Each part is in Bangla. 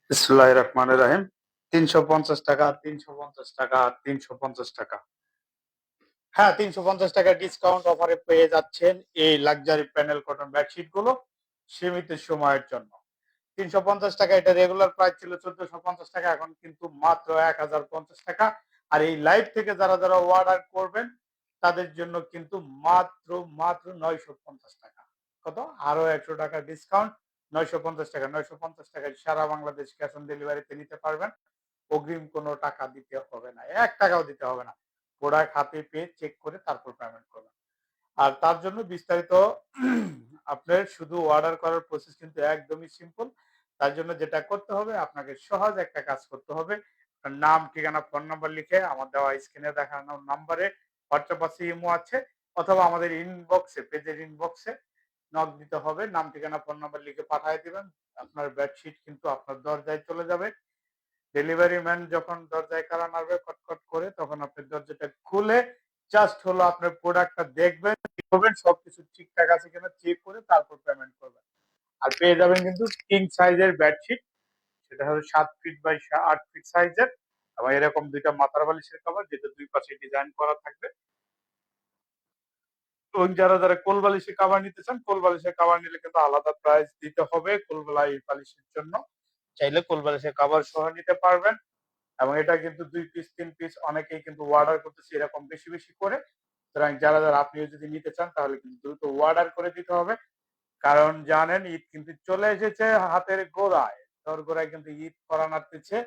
বিসমিল্লাহির রহমানির রহিম। ৩৫০ টাকা, ৩৫০ টাকা, ৩৫০ টাকা। হ্যাঁ, ৩৫০ টাকা ডিসকাউন্ট অফারে পেয়ে যাচ্ছেন এই লাক্সারি প্যানেল কটন বেডশিট গুলো সীমিত সময়ের জন্য। ৩৫০ টাকা, এটা রেগুলার প্রাইস ছিল ১৪৫০ টাকা, এখন কিন্তু মাত্র ১০৫০ টাকা। আর এই লাইভ থেকে যারা যারা অর্ডার করবেন তাদের জন্য কিন্তু মাত্র মাত্র ৯৫০ টাকা। কত? আরো ১০০ টাকা ডিসকাউন্ট, ৯৫০ টাকা। ৯৫০ টাকায় সারা বাংলাদেশ ক্যাশ অন ডেলিভারিতে নিতে পারবেন। অগ্রিম কোনো টাকা দিতে হবে না, ১ টাকাও দিতে হবে না। প্রোডাক্ট হাতে পেয়ে চেক করে তারপর পেমেন্ট করবেন। আর তার জন্য বিস্তারিত আপনার শুধু অর্ডার করার প্রসেস কিন্তু একদমই সিম্পল। তার জন্য যেটা করতে হবে, আপনাকে সহজ একটা কাজ করতে হবে। আপনার নাম, ঠিকানা, ফোন নাম্বার লিখে আমার দেওয়া স্ক্রিনে দেখানো নাম্বারে হোয়াটসঅ্যাপ আছে, ইমো আছে, অথবা আমাদের ইনবক্সে, পেজের ইনবক্সে নক দিতে হবে। নাম, ঠিকানা, ফোন নাম্বার লিখে পাঠিয়ে দিবেন। আপনার বেডশিট কিন্তু আপনার দরজায় চলে যাবে। ডেলিভারি ম্যান যখন দরজায় কারা মারবে খটখট করে, তখন আপনি দরজাটা খুলে জাস্ট হলো আপনার প্রোডাক্টটা দেখবেন, সবকিছু ঠিকঠাক আছে কিনা চেক করে তারপর পেমেন্ট করবেন। আর পেয়ে যাবেন কিন্তু কিং সাইজের বেডশিট, সেটা হলো 7 ফিট বাই 8 ফিট সাইজের, এবং এরকম দুইটা মাথার বালিশের কভার, যেটা দুই পাশে ডিজাইন করা থাকবে। এবং যারা যারা কোল বালিশের কভার নিতে চান, কোল বালিশের কভার নিলে কিন্তু আলাদা প্রাইস দিতে হবে কোল বালিশের জন্য। চাইলে কোল বালিশের কভার সহ নিতে পারবেন। এবং এটা কিন্তু 2 পিস 3 পিস অনেকেই কিন্তু অর্ডার করতেছে এরকম বেশি বেশি করে। সুতরাং যারা যারা আপনিও যদি নিতে চান তাহলে কিন্তু দ্রুত অর্ডার করে দিতে হবে। কারণ জানেন ঈদ কিন্তু চলে এসেছে হাতের গোড়ায়, দোরগোড়ায় কিন্তু ঈদ করা নাড়তেছে।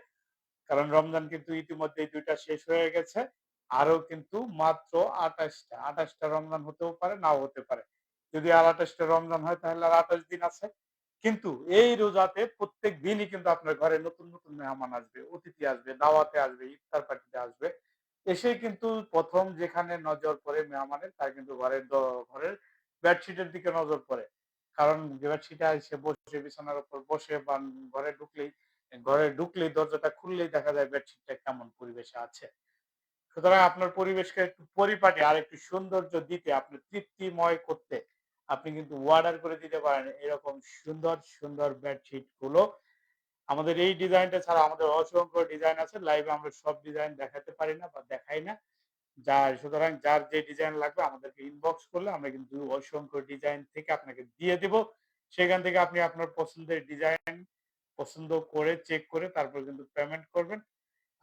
কারণ রমজান কিন্তু ইতিমধ্যেই 2টা শেষ হয়ে গেছে। আরো কিন্তু মাত্র ২৮টা রমজান হতেও পারে, নাও হতে পারে। যদি আর ২৮টা রমজান হয় তাহলে আর ২৮ দিন আছে। কিন্তু এই রোজাতে প্রত্যেক দিনই কিন্তু আপনার ঘরে নতুন নতুন মেহমান আসবে, অতিথি আসবে, দাওয়াতে আসবে, ইফতার পার্টিতে আসবে। এসে কিন্তু প্রথম যেখানে নজর পড়ে মেহমানের, তার কিন্তু ঘরের বেডশিটের দিকে নজর পড়ে। কারণ বেডশিটে এসে বসে বিছানার উপর বসে বা ঘরে ঢুকলেই দরজাটা খুললেই দেখা যায় বেডশিটটা কেমন পরিবেশে আছে। সুতরাং আপনার পরিবেশকে একটু পরিপাটি আর একটু সৌন্দর্য দিতে, আপনি তৃপ্তিময় করতে আপনি কিন্তু অর্ডার করে দিতে পারেন এরকম সুন্দর সুন্দর বেডশিট গুলো। আমাদের এই ডিজাইনটা ছাড়া আমাদের অসংখ্য ডিজাইন আছে, লাইভে আমরা সব ডিজাইন দেখাতে পারি না বা দেখাই না। সুতরাং যার যে ডিজাইন লাগবে আমাদেরকে ইনবক্স করলে আমরা কিন্তু অসংখ্য ডিজাইন থেকে আপনাকে দিয়ে দিব। সেখান থেকে আপনি আপনার পছন্দের ডিজাইন পছন্দ করে চেক করে তারপর কিন্তু পেমেন্ট করবেন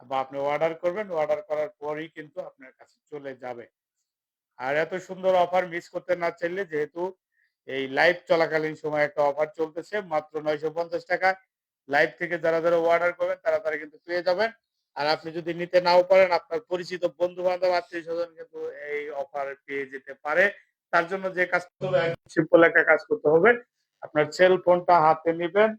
বা আপনি অর্ডার করবেন। অর্ডার করার পরেই কিন্তু আপনার কাছে চলে যাবে। আর এত সুন্দর অফার মিস করতে না চাইলে, যেহেতু এই লাইভ চলাকালীন সময় একটা অফার চলতেছে মাত্র ৯৫০ টাকা, লাইভ থেকে যারা যারা অর্ডার করবেন তারা তারা কিন্তু পেয়ে যাবেন। আর আপনি যদি নিতে নাও পারেন, আপনার পরিচিত বন্ধু বান্ধব, আত্মীয় স্বজন কিন্তু এই অফার পেয়ে যেতে পারে। তার জন্য যে কাজ করতে হবে, সিম্পল একটা কাজ করতে হবে। আপনার সেল ফোনটা হাতে নেবেন,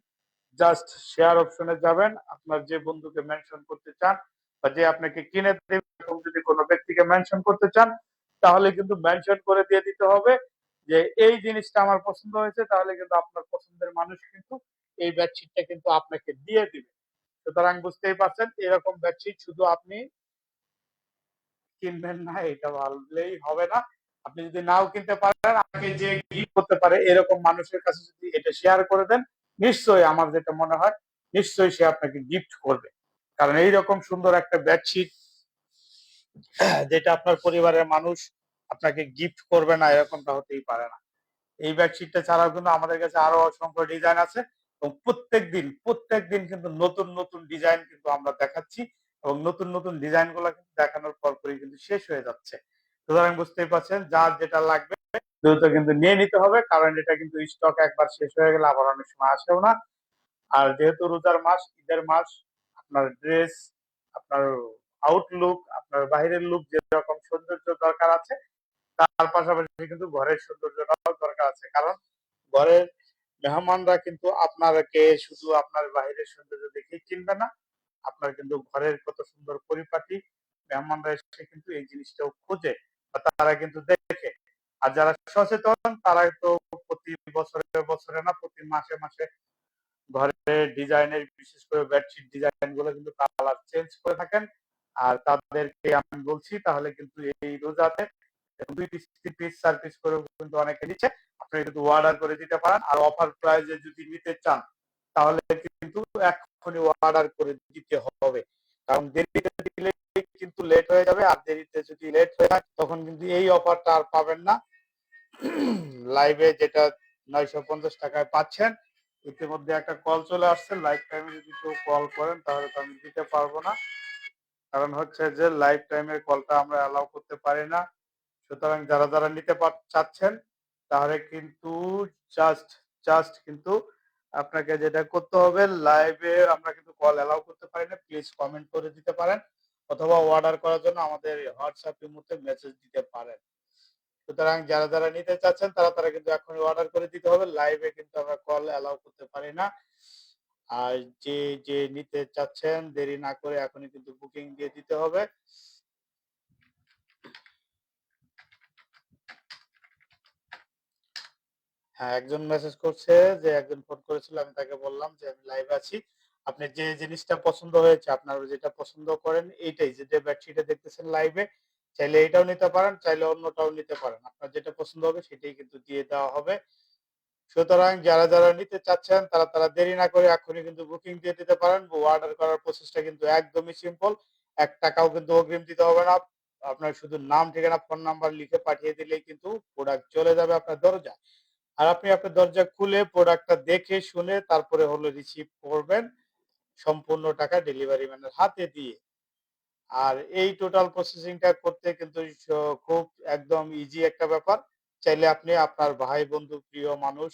জাস্ট শেয়ার অপশনে যাবেন, আপনার যে বন্ধুকে মেনশন করতে চান বা যে আপনাকে কিনে দেবে, যদি কোনো ব্যক্তিকে মেনশন করতে চান তাহলে কিন্তু মেনশন করে দিয়ে দিতে হবে যে এই জিনিসটা আমার পছন্দ হয়েছে, তাহলে কিন্তু আপনার পছন্দের মানুষ কিন্তু এই বেডশিটটা কিন্তু আপনাকে দিয়ে দিবে। সুতরাং বুঝতেই পারছেন, এরকম বেডশিট শুধু আপনি কিনবেন না এটা ভাবলেই হবে না। আপনি যদি নাও কিনতে পারেন, আপনাকে যে গিফট করতে পারে এরকম মানুষের কাছে যদি এটা শেয়ার করে দেন, নিশ্চয়ই আমার যেটা মনে হয়, নিশ্চয়ই সে আপনাকে গিফট করবে। কারণ এইরকম সুন্দর একটা বেডশিট যেটা আপনার পরিবারের মানুষ আপনাকে গিফট করবে না, এরকমটা হতেই পারে না। এই বেডশিটটা ছাড়াও কিন্তু আমাদের কাছে আরো অসংখ্য ডিজাইন আছে, এবং প্রত্যেক দিন কিন্তু নতুন নতুন ডিজাইন কিন্তু আমরা দেখাচ্ছি, এবং নতুন নতুন ডিজাইন গুলো কিন্তু দেখানোর পরপরই কিন্তু শেষ হয়ে যাচ্ছে। সুতরাং বুঝতেই পারছেন, যার যেটা লাগবে দ্রুত কিন্তু নিয়ে নিতে হবে, কারণ এটা কিন্তু স্টক একবার শেষ হয়ে গেলে আবার অনেক সময় আসেও না। আর যেহেতু রোজার মাস, ঈদের মাস, আপনার ড্রেস, আপনার আউটলুক, আপনার বাহিরের লুক যেরকম সৌন্দর্য দরকার আছে, তার পাশাপাশি কিন্তু ঘরের সৌন্দর্যটাও দরকার আছে। কারণ ঘরের মেহমানরা কিন্তু আপনাকে শুধু আপনার বাহিরের সৌন্দর্য দেখেই চিনবে না, আপনার কিন্তু ঘরের কত সুন্দর পরিপাটি মেহমানরা এসে কিন্তু এই জিনিসটাও খোঁজে বা তারা কিন্তু দেখে। আর যারা সচেতন তারা তো প্রতি বছরে না, প্রতি মাসে মাসে ঘরের ডিজাইনের, বিশেষ করে বেডশিট ডিজাইন গুলো কিন্তু কালার চেঞ্জ করে থাকেন। আর তাদেরকে আমি বলছি, তাহলে কিন্তু এই রোজাতে 2 পিস 3 পিস 4 পিস করে কিন্তু অনেকে নিচ্ছে, আপনি কিন্তু অর্ডার করে দিতে পারেন। আর অফার প্রাইজে যদি নিতে চান তাহলে কিন্তু এখনই অর্ডার করে দিতে হবে, কারণ দেরিতে দিলে কিন্তু লেট হয়ে যাবে, আর দেরিতে যদি লেট হয়ে যায় তখন কিন্তু এই অফারটা আর পাবেন না। লাইভে যেটা 950 টাকায় পাচ্ছেন, ইতিমধ্যে একটা কল চলে আসছে। লাইভ টাইমে যদি কেউ কল করেন তাহলে তো আমি দিতে পারবো না, কারণ হচ্ছে যে লাইভ টাইমের কলটা আমরা অ্যালাউ করতে পারি না। সুতরাং যারা যারা নিতে চাচ্ছেন তাহলে কিন্তু জাস্ট জাস্ট কিন্তু আপনাকে যেটা করতে হবে, লাইভে আমরা কিন্তু কল অ্যালাউ করতে পারি না, প্লিজ কমেন্ট করে দিতে পারেন, অথবা অর্ডার করার জন্য আমাদের হোয়াটসঅ্যাপের মধ্যে মেসেজ দিতে পারেন। সুতরাং যারা যারা নিতে চাচ্ছেন তারা তারা কিন্তু এখনই অর্ডার করে দিতে হবে, লাইভে কিন্তু আমরা কল অ্যালাউ করতে পারি না। আর যে যে নিতে চাচ্ছেন দেরি না করে এখনই কিন্তু বুকিং দিয়ে দিতে হবে। হ্যাঁ, একজন মেসেজ করছে, যে একজন ফোন করেছিল, আমি তাকে বললাম যে আমি লাইভে আছি, আপনি যে জিনিসটা পছন্দ হয়েছে, আপনার যেটা পছন্দ করেন এইটাই, যে বেডশিটে দেখতেছেন লাইভে, চাইলে এটাও নিতে পারেন, চাইলে অন্যটাও নিতে পারেন, আপনার যেটা পছন্দ হবে সেটাই কিন্তু দিয়ে দেওয়া হবে। সুতরাং যারা যারা নিতে চাচ্ছেন তারা তারা দেরি না করে এখনই কিন্তু বুকিং দিয়ে দিতে পারেন। অর্ডার করার প্রসেসটা কিন্তু একদমই সিম্পল, 1 টাকাও কিন্তু অগ্রিম দিতে হবে না, আপনার শুধু নাম, ঠিকানা, ফোন নাম্বার লিখে পাঠিয়ে দিলেই কিন্তু প্রোডাক্ট চলে যাবে আপনার দরজায়। আর আপনি আপনার দরজা খুলে প্রোডাক্টটা দেখে শুনে তারপরে হলো রিসিভ করবেন, সম্পূর্ণ টাকা ডেলিভারি ম্যানের হাতে দিয়ে। আর এই টোটাল প্রসেসিংটা করতে কিন্তু খুব একদম ইজি একটা ব্যাপার। চাইলে আপনি আপনার ভাই, বন্ধু, প্রিয় মানুষ,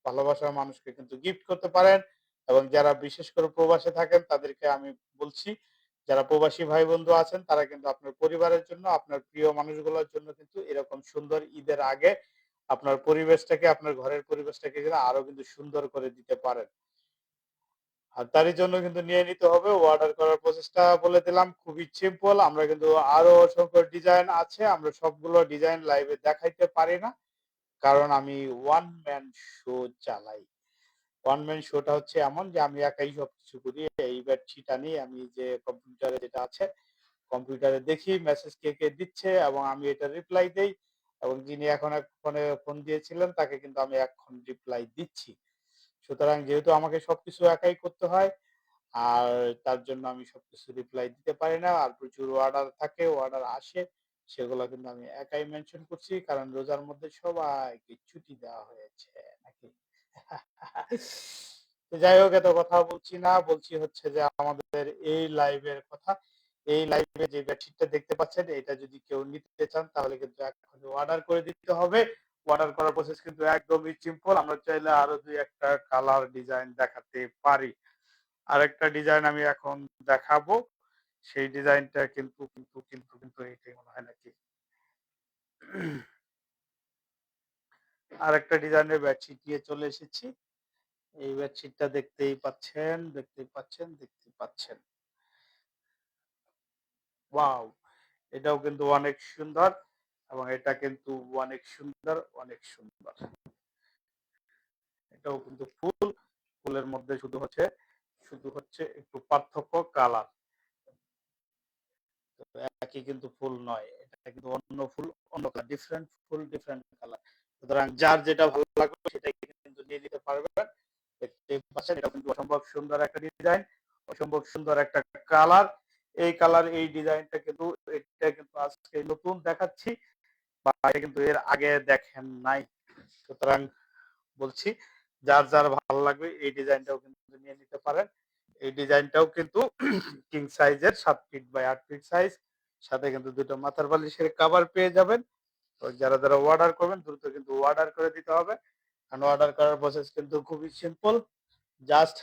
ভালোবাসার মানুষকে কিন্তু গিফট করতে পারেন। এবং যারা বিশেষ করে প্রবাসে থাকেন তাদেরকে আমি বলছি, যারা প্রবাসী ভাই বন্ধু আছেন তারা কিন্তু আপনার পরিবারের জন্য, আপনার প্রিয় মানুষগুলোর জন্য কিন্তু এরকম সুন্দর ঈদের আগে আপনার পরিবেশটাকে, আপনার ঘরের পরিবেশটাকে কিন্তু আরো কিন্তু সুন্দর করে দিতে পারেন। আর তারই জন্য কিন্তু নিয়ে নিতে হবে। অর্ডার করার প্রসেসটা বলে দিলাম, খুবই সিম্পল। আমরা কিন্তু আরো অসংখ্য ডিজাইন আছে, আমরা সবগুলো ডিজাইন লাইভে দেখাইতে পারি না, কারণ আমি ওয়ান ম্যান শো চালাই। ওয়ান ম্যান শোটা হচ্ছে এমন যে আমি একাই সবকিছু করি। এই বেডশিট আনি, আমি যে কম্পিউটারে যেটা আছে, কম্পিউটারে দেখি মেসেজ কে কে দিচ্ছে এবং আমি এটা রিপ্লাই দেই, এবং যিনি এখন ফোনে ফোন দিয়েছিলেন তাকে কিন্তু আমি এখন রিপ্লাই দিচ্ছি। সুতরাং যেহেতু আমাকে সবকিছু একাই করতে হয়, আর তার জন্য আমি সবকিছু রিপ্লাই দিতে পারি না, আর প্রচুর অর্ডার থাকে, অর্ডার আসে, সেগুলো কিন্তু আমি একাই মেনশন করছি, কারণ রোজার মধ্যে সবাইকে ছুটি দেওয়া হয়েছে নাকি। তো যাই হোক, এত কথা বলছি না, বলছি হচ্ছে যে আমাদের এই লাইভের কথা। এই লাইভে যে বেডশিটটা দেখতে পাচ্ছেন, এটা যদি কেউ নিতে চান তাহলে কিন্তু এখন অর্ডার করে দিতে হবে। অর্ডার করার প্রসেস কিন্তু একদমই সিম্পল। আমরা চাইলে আরো দুই একটা কালার ডিজাইন দেখাতে পারি। আরেকটা ডিজাইন আমি এখন দেখাবো, সেই ডিজাইনটা কিন্তু কিন্তু কিন্তু কিন্তু এইটাই মনে হয় নাকি। আরেকটা ডিজাইনের বেডশিট নিয়ে চলে এসেছি। এই বেডশিটটা দেখতেই পাচ্ছেন, দেখতেই পাচ্ছেন, দেখতেই পাচ্ছেন। ওয়াও, এটাও কিন্তু অনেক সুন্দর, এবং এটা কিন্তু অনেক সুন্দর, অনেক সুন্দর। এটাও কিন্তু ফুল, ফুলের মধ্যে শুধু হচ্ছে একটু পার্থক্য কালার, একই কিন্তু ফুল নয়, এটা কিন্তু অন্য ফুল, অন্য কালার, ডিফারেন্ট ফুল, ডিফারেন্ট কালার। সুতরাং যার যেটা ভালো লাগবে সেটাই কিন্তু নিয়ে নিতে পারবেন। দেখতেই পাচ্ছেন, এটা কিন্তু অসম্ভব সুন্দর একটা ডিজাইন, অসম্ভব সুন্দর একটা কালার। এই কালার, এই ডিজাইনটা কিন্তু, এটা কিন্তু আজকে নতুন দেখাচ্ছি, বা এটা কিন্তু এর আগে দেখেন নাই। সুতরাং বলছি, যার যার ভালো লাগবে এই ডিজাইনটাও কিন্তু নিয়ে নিতে পারেন। এই ডিজাইনটাও কিন্তু কিং সাইজের, 7 ফিট বাই 8 ফিট সাইজ, সাথে কিন্তু দুটো মাথার বালিশের কভার পেয়ে যাবেন। তো যারা যারা অর্ডার করবেন দ্রুত কিন্তু অর্ডার করে দিতে হবে, কারণ অর্ডার করার প্রসেস কিন্তু খুবই সিম্পল। জাস্ট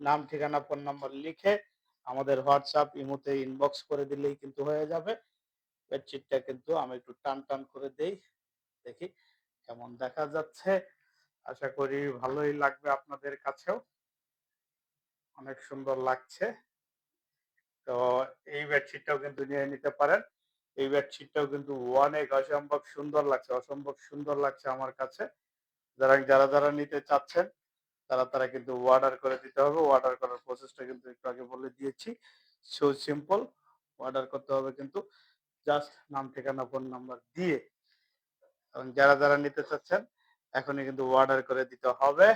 নাম, ঠিকানা, ফোন নাম্বার লিখে আমাদের হোয়াটসঅ্যাপ, ইমোতে ইনবক্স করে দিলেই কিন্তু হয়ে যাবে। বেডশিটটা কিন্তু আমি একটু টান টান করে দেই, দেখি কেমন দেখা যাচ্ছে। আশা করি ভালোই লাগবে আপনাদের কাছেও, অনেক সুন্দর লাগছে। তো এই বেডশিটটাও কিন্তু নিয়ে নিতে পারেন। এই বেডশিটটাও কিন্তু অনেক অসম্ভব সুন্দর লাগছে, অসম্ভব সুন্দর লাগছে আমার কাছে। যারা যারা যারা নিতে চাচ্ছেন তারা তারা কিন্তু অর্ডার করে দিতে হবে। অর্ডার করার প্রসেসটা কিন্তু একটু আগে বলে দিয়েছি, সো সিম্পল। অর্ডার করতে হবে কিন্তু জাস্ট নাম, ঠিকানা, ফোন নাম্বার দিয়ে। এবং যারা যারা নিতে চাচ্ছেন এখনই কিন্তু অর্ডার করে দিতে হবে।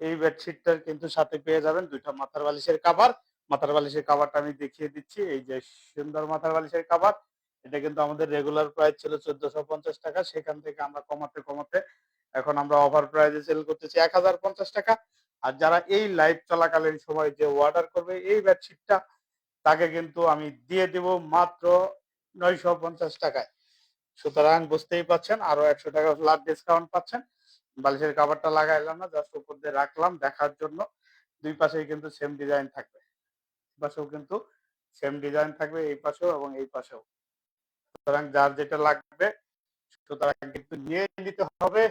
এই বেডশিটটার কিন্তু সাথে পেয়ে যাবেন ২ টা মাথার বালিশের কভার। মাথার বালিশের কভারটা আমি দেখিয়ে দিচ্ছি। এই যে সুন্দর মাথার বালিশের কভার। এটা কিন্তু আমাদের রেগুলার প্রাইস ছিল ৳১৪৫০ সেখান থেকে আমরা কমাতে এখন আমরা অফার প্রাইসে সেল করতেছি ৳১,০৫০। আর যারা এই লাইভ চলাকালীন সময় যে অর্ডার করবে এই বেডশিটটা তাকে কিন্তু আমি দিয়ে দিব মাত্র ৳৯৫০ য়। সুতরাং বুঝতেই পাচ্ছেন আরো ৳১০০ ফ্ল্যাট ডিসকাউন্ট পাচ্ছেন। বালিশের কভারটা লাগাইলাম না, জাস্ট উপর দিয়ে রাখলাম দেখার জন্য। ২ পাশেই কিন্তু সেম ডিজাইন থাকবে। এই পাশেও কিন্তু সেম ডিজাইন থাকবে, এই পাশেও এবং এই পাশেও। সুতরাং যার যেটা লাগবে সুতরাং কিন্তু নিয়ে নিতে হবে।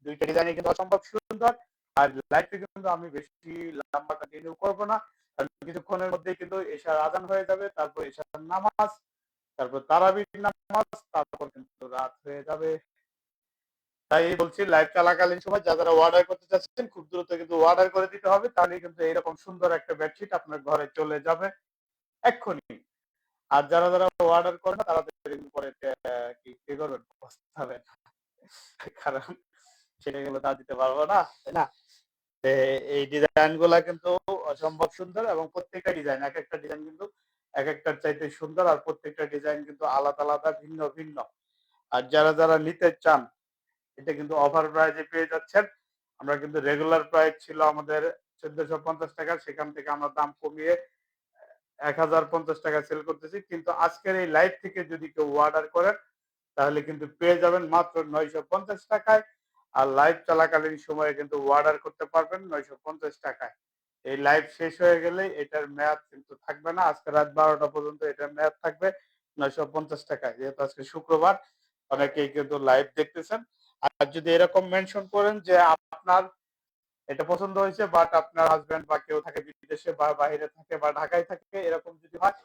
২ টা ডিজাইনই কিন্তু অসম্ভব সুন্দর। আর লাইভটা কিন্তু আমি বেশি লম্বা কন্টিনিউ করব না। কারণ কিছুক্ষণের মধ্যেই কিন্তু এশার আজান হয়ে যাবে। তারপর এশার নামাজ, তারপর তারাবির নামাজ, তারপর কিন্তু রাত হয়ে যাবে। তাই বলছি লাইভ চলাকালীন সময় যারা অর্ডার করতে চাচ্ছেন খুব দ্রুত কিন্তু অর্ডার করে দিতে হবে। তাহলে কিন্তু এরকম সুন্দর একটা বেডশিট আপনার ঘরে চলে যাবে এক্ষুনি। আর যারা অর্ডার করে না তারা পরে কি করবেন? পস্তাবেন। কারণ সেটা কিন্তু তা দিতে পারবো না, তাই না? এই ডিজাইন গুলা কিন্তু অসম্ভব সুন্দর এবং প্রত্যেকটা ডিজাইন একেকটা ডিজাইন কিন্তু একেকটার চাইতে সুন্দর আর প্রত্যেকটা ডিজাইন কিন্তু আলাদা আলাদা ভিন্ন। আর যারা নিতে চান এটা কিন্তু অফার প্রাইসে পেয়ে যাচ্ছেন। আমরা কিন্তু রেগুলার প্রাইস ছিল আমাদের ৳১৪৫০ সেখান থেকে আমরা দাম কমিয়ে ৳১,০৫০ সেল করতেছি। কিন্তু আজকের এই লাইভ থেকে যদি কেউ অর্ডার করেন তাহলে কিন্তু পেয়ে যাবেন মাত্র ৳৯৫০ য়। আর লাইভ চলাকালীন সময়ে কিন্তু অর্ডার করতে পারবেন ৳৯৫০ য়। এই লাইভ শেষ হয়ে গেলে এটার মেয়াদ কিন্তু থাকবে না। আজকে রাত ১২টা পর্যন্ত এটার মেয়াদ থাকবে ৳৯৫০ য়। যেহেতু আজকে শুক্রবার অনেকেই কিন্তু লাইভ দেখতেছেন। আর যদি এরকম মেনশন করেন যে আপনার এটা পছন্দ হয়েছে বাট আপনার হাসব্যান্ড বা কেউ থাকে বিদেশে বা বাইরে থাকে বা ঢাকায় থাকে এরকম যদি হয়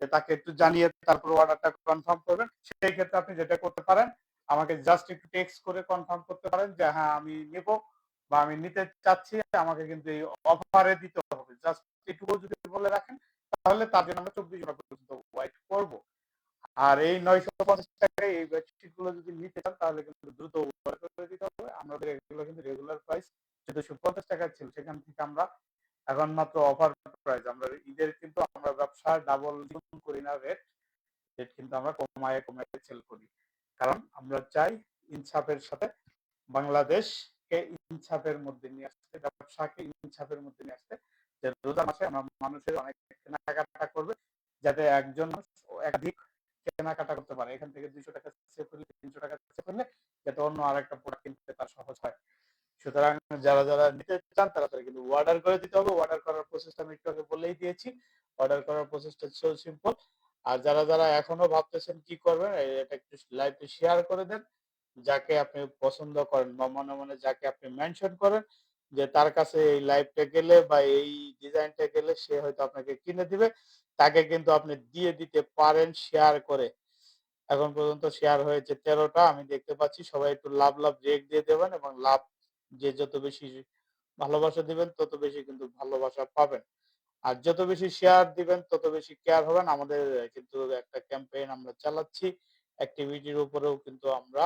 যে তাকে একটু জানিয়ে তারপর অর্ডারটা কনফার্ম করবেন। সেই ক্ষেত্রে আপনি যেটা করতে পারেন আমাকে জাস্ট একটু টেক্সট করে কনফার্ম করতে পারেন যে হ্যাঁ আমি নেব বা আমি নিতে চাচ্ছি আমাকে কিন্তু এই অফারে দিতে হবে। জাস্ট এটুকু যদি বলে রাখেন তাহলে তার জন্য আমরা ২৪ ঘন্টা পর্যন্ত ওয়েট করব। আর এই ৳৯৫০ এই বেডশিট গুলো যদি নিতে চান তাহলে কিন্তু দ্রুত অর্ডার করে দিতে হবে। আমাদের এগুলো কিন্তু রেগুলার প্রাইস ৳১৪৫০ ছিল। সেখান থেকে আমরা এখন মাত্র অফার প্রাইস আমরা ঈদের কিন্তু আমরা ব্যবসা ডাবল দ্বিগুণ করি না রেট কিন্তু আমরা কমায়ে সেল করি। কারণ আমরা চাই ইনসাফের সাথে বাংলাদেশকে ইনসাফের মধ্যে নিয়ে আসতে, ব্যবসাকে ইনসাফের মধ্যে নিয়ে আসতে। যে রোজার মাসে আমরা মানুষের অনেক কেনাকাটা করবে যাতে একজন মানুষ একাধিক কেনাকাটা করতে পারে। এখান থেকে ৳২০০ সেভ করলে ৳৩০০ সেভ করলে যাতে অন্য আরেকটা প্রোডাক্ট কিনতে তার সহজ হয়। সুতরাং যারা নিতে চান তারা কিন্তু অর্ডার করে দিতে হবে। অর্ডার করার প্রসেসটা আমি একটু আগে বলেই দিয়েছি। অর্ডার করার প্রসেসটা সো সিম্পল। আর যারা এখনো ভাবতেছেন কি করবেন এটা একটু লাইভে শেয়ার করে দেন। যাকে আপনি পছন্দ করেন বা মনে যাকে আপনি মেনশন করেন যে তার কাছে এই লাইভটা গেলে বা এই ডিজাইনটা গেলে সে হয়তো আপনাকে কিনে দিবে। তাকে কিন্তু আপনি দিয়ে দিতে পারেন শেয়ার করে। এখন পর্যন্ত শেয়ার হয়েছে ১৩ টা আমি দেখতে পাচ্ছি। সবাই একটু লাভ রিয়েক্ট দিয়ে দেবেন এবং যে যত বেশি ভালোবাসা দিবেন তত বেশি কিন্তু ভালোবাসা পাবেন। আর যত বেশি শেয়ার দিবেন তত বেশি কেয়ার হবেন। আমাদের কিন্তু একটা ক্যাম্পেইন আমরা চালাচ্ছি। অ্যাক্টিভিটির উপরেও কিন্তু আমরা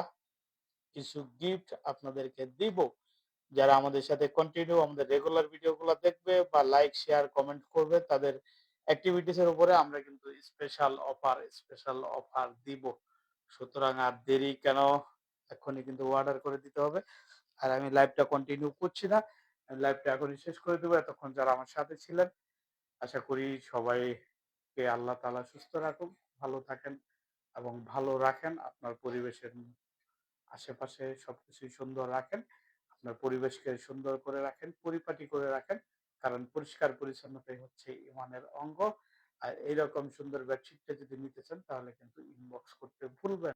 কিছু গিফট আপনাদেরকে দিব। যারা আমাদের সাথে কন্টিনিউ আমাদের রেগুলার ভিডিওগুলো দেখবে বা লাইক, শেয়ার, কমেন্ট করবে তাদের অ্যাক্টিভিটিস এর উপরে আমরা কিন্তু স্পেশাল অফার দিব। সুতরাং আর দেরি কেন? এখনই কিন্তু অর্ডার করে দিতে হবে। আর আমি লাইভটা কন্টিনিউ করছি না। আমি লাইভটা এখনই শেষ করে দেব। এতক্ষণ যারা আমার সাথে ছিলেন আশা করি সবাইকে আল্লাহ তাআলা সুস্থ রাখুন, ভালো থাকেন এবং ভালো রাখেন। আপনার পরিবেশের আশেপাশে সবকিছুই সুন্দর রাখেন। আপনার পরিবেশকে সুন্দর করে রাখেন, পরিপাটি করে রাখেন। কারণ পরিষ্কার পরিচ্ছন্নতাই হচ্ছে ঈমানের অঙ্গ। আর এইরকম সুন্দর বেডশিটটা যদি নিতে চান তাহলে কিন্তু ইনবক্স করতে ভুলবেন